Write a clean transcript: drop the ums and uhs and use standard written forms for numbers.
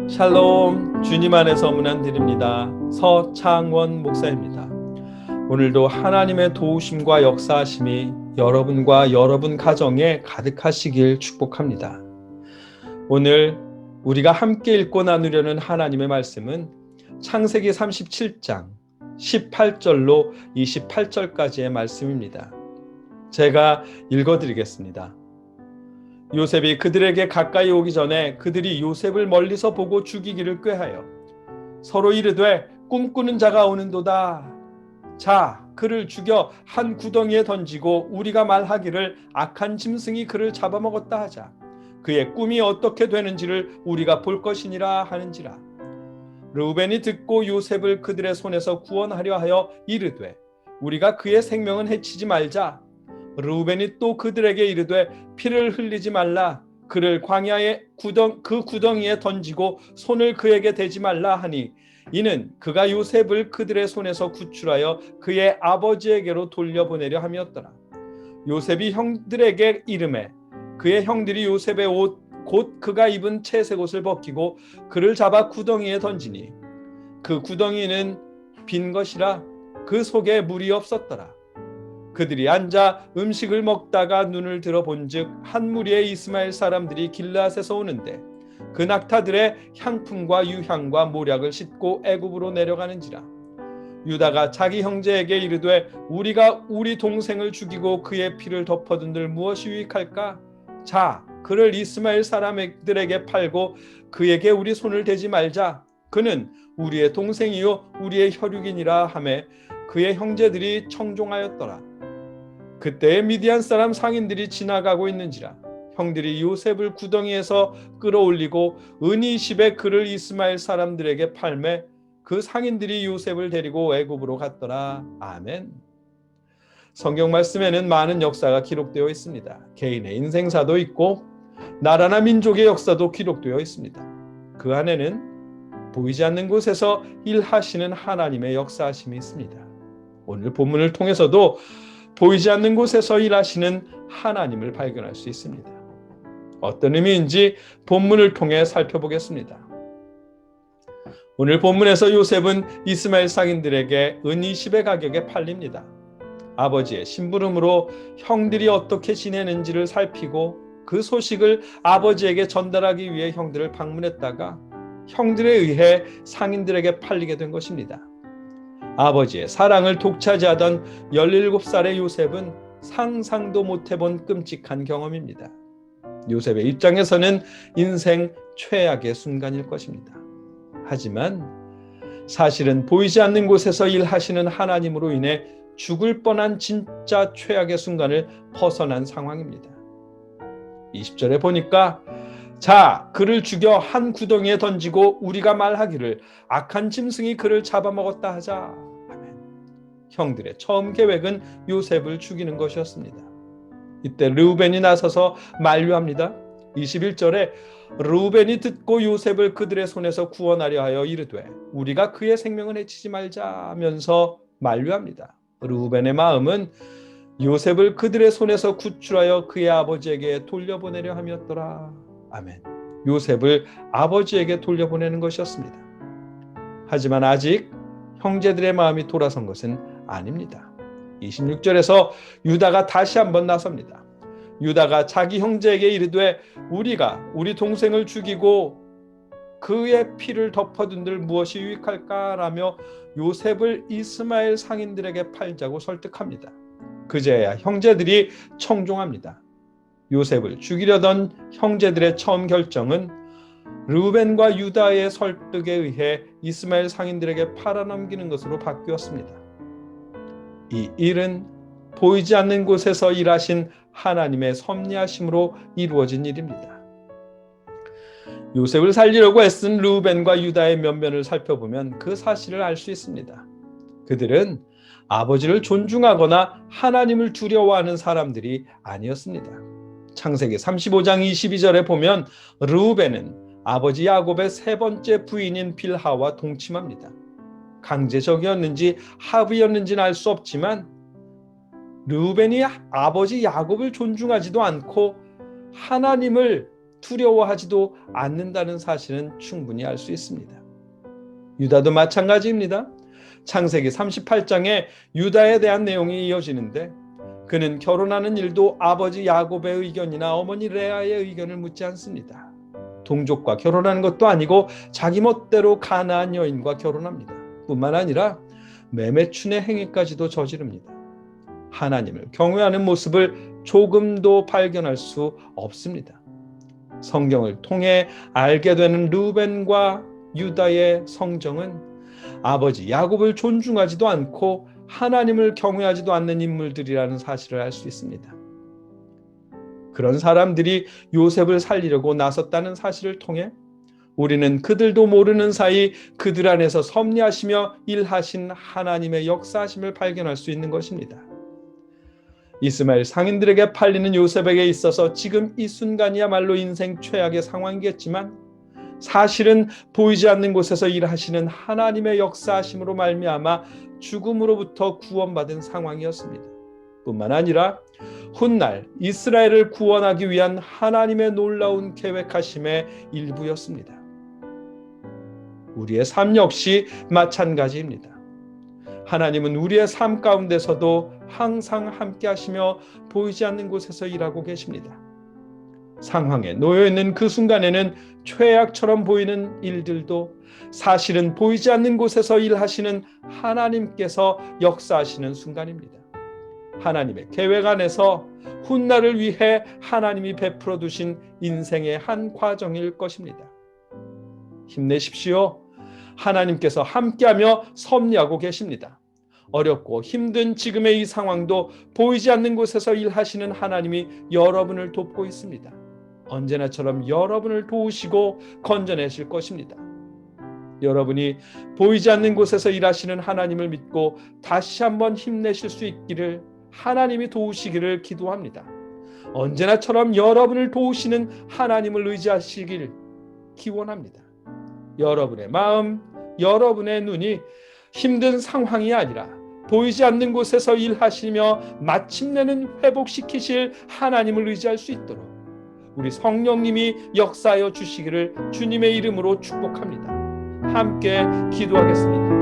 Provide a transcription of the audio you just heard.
샬롬, 주님 안에서 문안드립니다. 서창원 목사입니다. 오늘도 하나님의 도우심과 역사하심이 여러분과 여러분 가정에 가득하시길 축복합니다. 오늘 우리가 함께 읽고 나누려는 하나님의 말씀은 창세기 37장 18절로 28절까지의 말씀입니다. 제가 읽어드리겠습니다. 요셉이 그들에게 가까이 오기 전에 그들이 요셉을 멀리서 보고 죽이기를 꾀하여 서로 이르되 꿈꾸는 자가 오는도다. 자, 그를 죽여 한 구덩이에 던지고 우리가 말하기를 악한 짐승이 그를 잡아먹었다 하자. 그의 꿈이 어떻게 되는지를 우리가 볼 것이니라 하는지라. 르우벤이 듣고 요셉을 그들의 손에서 구원하려 하여 이르되 우리가 그의 생명은 해치지 말자. 르우벤이 또 그들에게 이르되 피를 흘리지 말라. 그를 광야의 그 구덩이에 던지고 손을 그에게 대지 말라 하니 이는 그가 요셉을 그들의 손에서 구출하여 그의 아버지에게로 돌려보내려 함이었더라. 요셉이 형들에게 이르매 그의 형들이 요셉의 옷 곧 그가 입은 채색 옷을 벗기고 그를 잡아 구덩이에 던지니 그 구덩이는 빈 것이라 그 속에 물이 없었더라. 그들이 앉아 음식을 먹다가 눈을 들어 본즉 한 무리의 이스마엘 사람들이 길르앗에서 오는데 그 낙타들의 향품과 유향과 모략을 싣고 애굽으로 내려가는지라. 유다가 자기 형제에게 이르되 우리가 우리 동생을 죽이고 그의 피를 덮어둔들 무엇이 유익할까? 자, 그를 이스마엘 사람들에게 팔고 그에게 우리 손을 대지 말자. 그는 우리의 동생이요 우리의 혈육이니라 하매 그의 형제들이 청종하였더라. 그때에 미디안 사람 상인들이 지나가고 있는지라. 형들이 요셉을 구덩이에서 끌어올리고 은 20에 그를 이스마엘 사람들에게 팔매 그 상인들이 요셉을 데리고 애굽으로 갔더라. 아멘. 성경 말씀에는 많은 역사가 기록되어 있습니다. 개인의 인생사도 있고 나라나 민족의 역사도 기록되어 있습니다. 그 안에는 보이지 않는 곳에서 일하시는 하나님의 역사하심이 있습니다. 오늘 본문을 통해서도 보이지 않는 곳에서 일하시는 하나님을 발견할 수 있습니다. 어떤 의미인지 본문을 통해 살펴보겠습니다. 오늘 본문에서 요셉은 이스마엘 상인들에게 은 20의 가격에 팔립니다. 아버지의 심부름으로 형들이 어떻게 지내는지를 살피고 그 소식을 아버지에게 전달하기 위해 형들을 방문했다가 형들에 의해 상인들에게 팔리게 된 것입니다. 아버지의 사랑을 독차지하던 17살의 요셉은 상상도 못해본 끔찍한 경험입니다. 요셉의 입장에서는 인생 최악의 순간일 것입니다. 하지만 사실은 보이지 않는 곳에서 일하시는 하나님으로 인해 죽을 뻔한 진짜 최악의 순간을 벗어난 상황입니다. 20절에 보니까 자, 그를 죽여 한 구덩이에 던지고 우리가 말하기를 악한 짐승이 그를 잡아먹었다 하자. 아멘. 형들의 처음 계획은 요셉을 죽이는 것이었습니다. 이때 르우벤이 나서서 만류합니다. 21절에 르우벤이 듣고 요셉을 그들의 손에서 구원하려 하여 이르되 우리가 그의 생명을 해치지 말자 하면서 만류합니다. 르우벤의 마음은 요셉을 그들의 손에서 구출하여 그의 아버지에게 돌려보내려 함이었더라. 아멘. 요셉을 아버지에게 돌려보내는 것이었습니다. 하지만 아직 형제들의 마음이 돌아선 것은 아닙니다. 26절에서 유다가 다시 한번 나섭니다. 유다가 자기 형제에게 이르되 우리가 우리 동생을 죽이고 그의 피를 덮어둔들 무엇이 유익할까라며 요셉을 이스마엘 상인들에게 팔자고 설득합니다. 그제야 형제들이 청종합니다. 요셉을 죽이려던 형제들의 처음 결정은 르우벤과 유다의 설득에 의해 이스마엘 상인들에게 팔아넘기는 것으로 바뀌었습니다. 이 일은 보이지 않는 곳에서 일하신 하나님의 섭리하심으로 이루어진 일입니다. 요셉을 살리려고 애쓴 르우벤과 유다의 면면을 살펴보면 그 사실을 알 수 있습니다. 그들은 아버지를 존중하거나 하나님을 두려워하는 사람들이 아니었습니다. 창세기 35장 22절에 보면 르우벤은 아버지 야곱의 세 번째 부인인 빌하와 동침합니다. 강제적이었는지 합의였는지는 알 수 없지만 르우벤이 아버지 야곱을 존중하지도 않고 하나님을 두려워하지도 않는다는 사실은 충분히 알 수 있습니다. 유다도 마찬가지입니다. 창세기 38장에 유다에 대한 내용이 이어지는데 그는 결혼하는 일도 아버지 야곱의 의견이나 어머니 레아의 의견을 묻지 않습니다. 동족과 결혼하는 것도 아니고 자기 멋대로 가나안 여인과 결혼합니다. 뿐만 아니라 매매춘의 행위까지도 저지릅니다. 하나님을 경외하는 모습을 조금도 발견할 수 없습니다. 성경을 통해 알게 되는 르우벤과 유다의 성정은 아버지 야곱을 존중하지도 않고 하나님을 경외하지도 않는 인물들이라는 사실을 알 수 있습니다. 그런 사람들이 요셉을 살리려고 나섰다는 사실을 통해 우리는 그들도 모르는 사이 그들 안에서 섭리하시며 일하신 하나님의 역사하심을 발견할 수 있는 것입니다. 이스마엘 상인들에게 팔리는 요셉에게 있어서 지금 이 순간이야말로 인생 최악의 상황이겠지만 사실은 보이지 않는 곳에서 일하시는 하나님의 역사하심으로 말미암아 죽음으로부터 구원받은 상황이었습니다. 뿐만 아니라 훗날 이스라엘을 구원하기 위한 하나님의 놀라운 계획하심의 일부였습니다. 우리의 삶 역시 마찬가지입니다. 하나님은 우리의 삶 가운데서도 항상 함께 하시며 보이지 않는 곳에서 일하고 계십니다. 상황에 놓여있는 그 순간에는 최악처럼 보이는 일들도 사실은 보이지 않는 곳에서 일하시는 하나님께서 역사하시는 순간입니다. 하나님의 계획 안에서 훗날을 위해 하나님이 베풀어 두신 인생의 한 과정일 것입니다. 힘내십시오. 하나님께서 함께하며 섭리하고 계십니다. 어렵고 힘든 지금의 이 상황도 보이지 않는 곳에서 일하시는 하나님이 여러분을 돕고 있습니다. 언제나처럼 여러분을 도우시고 건져내실 것입니다. 여러분이 보이지 않는 곳에서 일하시는 하나님을 믿고 다시 한번 힘내실 수 있기를 하나님이 도우시기를 기도합니다. 언제나처럼 여러분을 도우시는 하나님을 의지하시길 기원합니다. 여러분의 마음, 여러분의 눈이 힘든 상황이 아니라 보이지 않는 곳에서 일하시며 마침내는 회복시키실 하나님을 의지할 수 있도록 우리 성령님이 역사하여 주시기를 주님의 이름으로 축복합니다. 함께 기도하겠습니다.